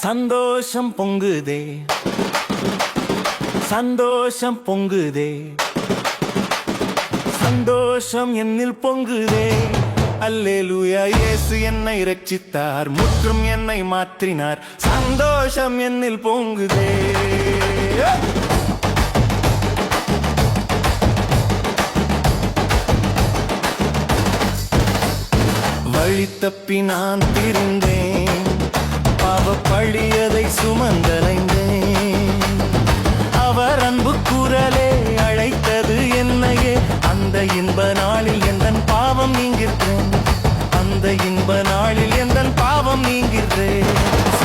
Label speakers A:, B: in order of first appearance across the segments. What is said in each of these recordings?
A: சந்தோஷம் பொங்குதே, சந்தோஷம் பொங்குதே, சந்தோஷம் என்னில் பொங்குதே. அல்லேலூயா, இயேசு என்னை இரட்சித்தார், முற்றும் என்னை மாற்றினார். சந்தோஷம் என்னில் பொங்குதே. வழி தப்பி நான் திரிந்தேன், பாவப்பழியதை சுமந்தலைந்தேன். அவர் அன்பு குரலே அழைத்தது என்னையே. அந்த இன்ப நாளில் எந்தன் பாவம் நீங்கின்றேன், அந்த இன்ப நாளில் எந்தன் பாவம் நீங்கின்றேன்.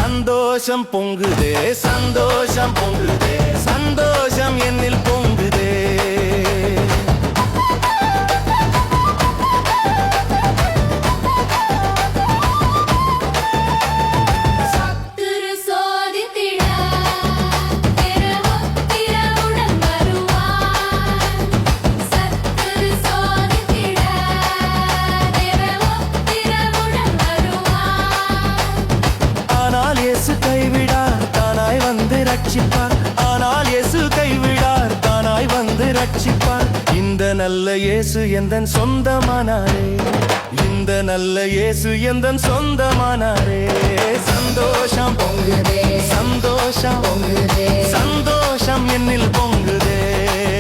A: சந்தோஷம் பொங்குதே, சந்தோஷம் பொங்குதே, சந்தோஷம் என்னில் பொங்குதே. கைவிடார் தானாய் வந்து ரட்சிப்பார், ஆனால் இயேசு கைவிடார் தானாய் வந்து ரட்சிப்பார். இந்த நல்ல இயேசு எந்தன் சொந்தமானாரே, இந்த நல்ல இயேசு எந்தன் சொந்தமானாரே. சந்தோஷம் பொங்குதே, சந்தோஷம் பொங்குதே, சந்தோஷம் என்னில் பொங்குதே.